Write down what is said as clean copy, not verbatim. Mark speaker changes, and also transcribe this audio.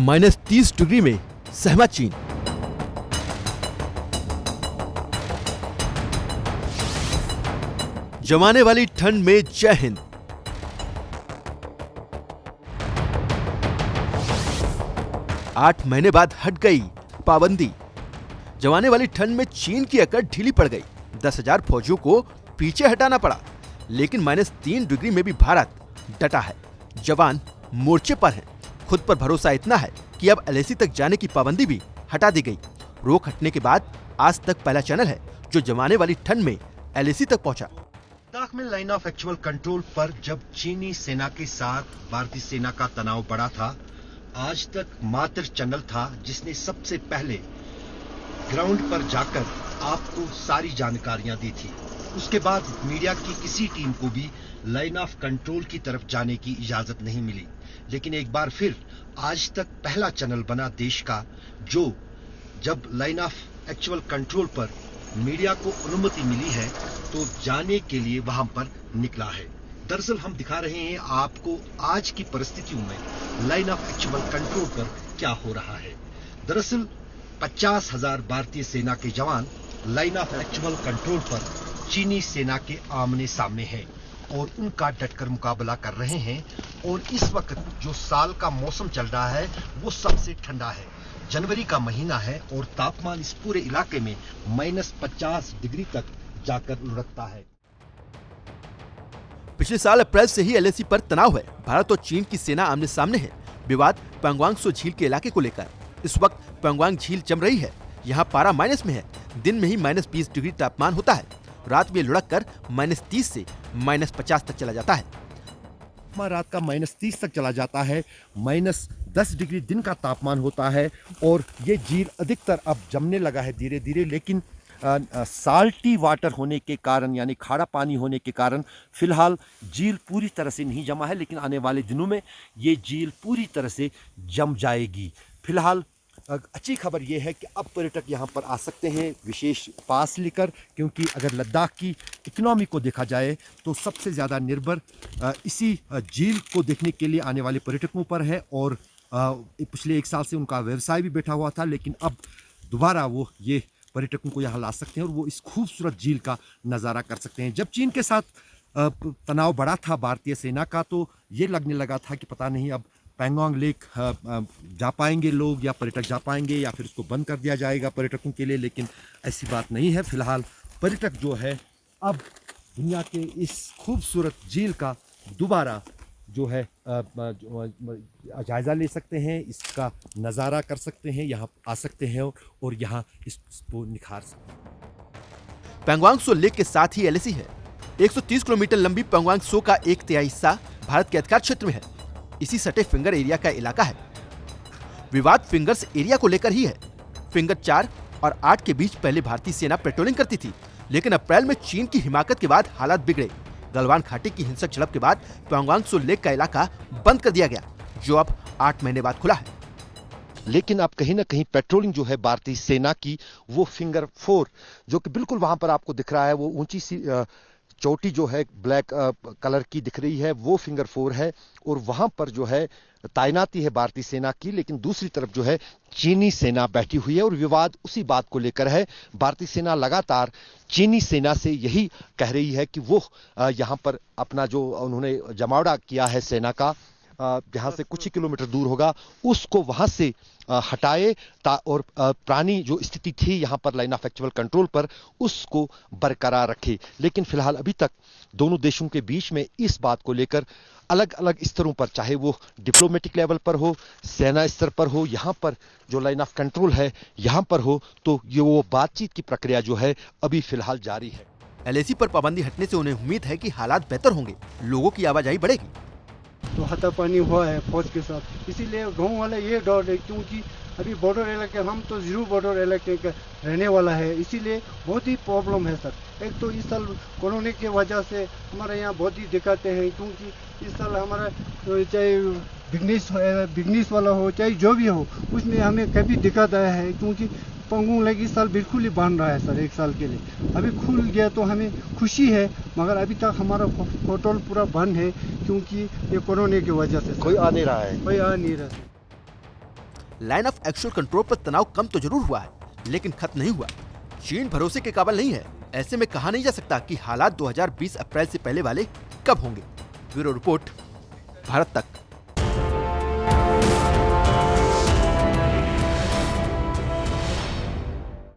Speaker 1: -30 degree में सहमा चीन। जमाने वाली ठंड में जय हिंद। आठ महीने बाद हट गई पाबंदी। जमाने वाली ठंड में चीन की अकड़ ढीली पड़ गई। 10,000 फौजियों को पीछे हटाना पड़ा, लेकिन -3 डिग्री में भी भारत डटा है। जवान मोर्चे पर हैं। खुद पर भरोसा इतना है कि अब एलएसी तक जाने की पाबंदी भी हटा दी गई। रोक हटने के बाद आज तक पहला चैनल है जो जमाने वाली ठंड में एलएसी तक पहुंचा।
Speaker 2: लद्दाख में लाइन ऑफ एक्चुअल कंट्रोल पर जब चीनी सेना के साथ भारतीय सेना का तनाव बढ़ा था, आज तक मात्र चैनल था जिसने सबसे पहले ग्राउंड पर जाकर आपको सारी जानकारियां दी थी। उसके बाद मीडिया की किसी टीम को भी लाइन ऑफ कंट्रोल की तरफ जाने की इजाजत नहीं मिली। लेकिन एक बार फिर आज तक पहला चैनल बना देश का जो जब लाइन ऑफ एक्चुअल कंट्रोल पर मीडिया को अनुमति मिली है तो जाने के लिए वहां पर निकला है। दरअसल हम दिखा रहे हैं आपको आज की परिस्थितियों में लाइन ऑफ एक्चुअल कंट्रोल पर क्या हो रहा है। दरअसल 50,000 भारतीय सेना के जवान लाइन ऑफ एक्चुअल कंट्रोल पर चीनी सेना के आमने सामने हैं और उनका डटकर मुकाबला कर रहे हैं। और इस वक्त जो साल का मौसम चल रहा है वो सबसे ठंडा है। जनवरी का महीना है और तापमान इस पूरे इलाके में -50 डिग्री तक जाकर लुढ़कता है।
Speaker 1: पिछले साल अप्रैल से ही एलएसी पर तनाव है। भारत और चीन की सेना आमने सामने है। विवाद पैंगोंग त्सो झील के इलाके को लेकर। इस वक्त पैंगोंग झील जम रही है। यहाँ पारा माइनस में है। दिन में ही -20 डिग्री तापमान होता है। रात में लुढ़क कर -30 से -50 तक चला जाता है।
Speaker 2: रात का -30 तक चला जाता है। -10 डिग्री दिन का तापमान होता है और ये झील अधिकतर अब जमने लगा है धीरे धीरे। लेकिन साल्टी वाटर होने के कारण यानी खारा पानी होने के कारण फिलहाल झील पूरी तरह से नहीं जमा है, लेकिन आने वाले दिनों में ये झील पूरी तरह से जम जाएगी। फिलहाल अच्छी खबर यह है कि अब पर्यटक यहाँ पर आ सकते हैं विशेष पास लेकर, क्योंकि अगर लद्दाख की इकोनॉमी को देखा जाए तो सबसे ज़्यादा निर्भर इसी झील को देखने के लिए आने वाले पर्यटकों पर है। और पिछले 1 साल से उनका व्यवसाय भी बैठा हुआ था, लेकिन अब दोबारा वो ये पर्यटकों को यहाँ ला सकते हैं और वो इस खूबसूरत झील का नज़ारा कर सकते हैं। जब चीन के साथ तनाव बढ़ा था भारतीय सेना का तो ये लगने लगा था कि पता नहीं अब पैंगोंग लेक जा पाएंगे लोग या पर्यटक जा पाएंगे या फिर इसको बंद कर दिया जाएगा पर्यटकों के लिए, लेकिन ऐसी बात नहीं है। फिलहाल पर्यटक जो है अब दुनिया के इस खूबसूरत झील का दोबारा जो है जायज़ा ले सकते हैं, इसका नज़ारा कर सकते हैं, यहाँ आ सकते हैं और यहाँ इसको निखार सकते हैं।
Speaker 1: पैंगोंग त्सो लेक के साथ ही एलएसी है। 130 किलोमीटर लंबी पैंगोंग त्सो का 1/3 हिस्सा भारत के अधिकार क्षेत्र में है। इसी सटे फिंगर एरिया का इलाका है। विवाद फिंगर्स एरिया को लेकर ही है। फिंगर 4 और 8 के बीच पहले भारतीय सेना पेट्रोलिंग करती थी, लेकिन अप्रैल में चीन की हिमाकत के बाद हालात बिगड़े। गलवान घाटी की हिंसक झड़प के बाद पैंगोंग त्सो लेक का इलाका बंद कर दिया गया, जो अब 8 महीने बाद खुला है।
Speaker 2: लेकिन अब कहीं ना कहीं पेट्रोलिंग जो है भारतीय सेना की वो फिंगर 4 जो कि बिल्कुल वहां पर आपको दिख रहा है, वो ऊंची सी चोटी जो है ब्लैक कलर की दिख रही है, वो फिंगर 4 है और वहां पर जो है तैनाती है भारतीय सेना की। लेकिन दूसरी तरफ जो है चीनी सेना बैठी हुई है और विवाद उसी बात को लेकर है। भारतीय सेना लगातार चीनी सेना से यही कह रही है कि वो यहां पर अपना जो उन्होंने जमावड़ा किया है सेना का, जहां से कुछ ही किलोमीटर दूर होगा, उसको वहां से हटाए और पुरानी जो स्थिति थी यहां पर लाइन ऑफ एक्चुअल कंट्रोल पर उसको बरकरार रखे। लेकिन फिलहाल अभी तक दोनों देशों के बीच में इस बात को लेकर अलग अलग स्तरों पर, चाहे वो डिप्लोमेटिक लेवल पर हो, सेना स्तर पर हो, यहाँ पर जो लाइन ऑफ कंट्रोल है यहाँ पर हो, तो ये वो बातचीत की प्रक्रिया जो है अभी फिलहाल जारी है।
Speaker 1: एलएसी पर पाबंदी हटने से उन्हें उम्मीद है कि हालात बेहतर होंगे, लोगों की आवाजाही बढ़ेगी।
Speaker 3: तो हाथापानी हुआ है फौज के साथ, इसीलिए गांव वाले ये डर है, क्योंकि अभी बॉर्डर इलाके, हम तो जीरो बॉर्डर इलाके का रहने वाला है, इसीलिए बहुत ही प्रॉब्लम है सर। एक तो इस साल कोरोना की वजह से हमारे यहाँ बहुत ही दिक्कतें हैं, क्योंकि इस साल हमारा चाहे बिजनेस वाला हो चाहे जो भी हो, उसमें हमें कभी दिक्कत आया है, क्योंकि पैंगोंग लेक इस साल बिल्कुल ही बंद रहा है सर 1 साल के लिए। अभी खुल गया तो हमें खुशी है, मगर अभी तक हमारा होटल पूरा बंद है, क्योंकि ये कोरोना की वजह से
Speaker 2: कोई आ नहीं रहा है।
Speaker 3: कोई आ नहीं रहा है।
Speaker 1: लाइन ऑफ एक्चुअल कंट्रोल पर तनाव कम तो जरूर हुआ है, लेकिन खत्म नहीं हुआ। चीन भरोसे के काबिल नहीं है। ऐसे में कहा नहीं जा सकता कि हालात 2020 अप्रैल से पहले वाले कब होंगे। ब्यूरो रिपोर्ट, भारत तक।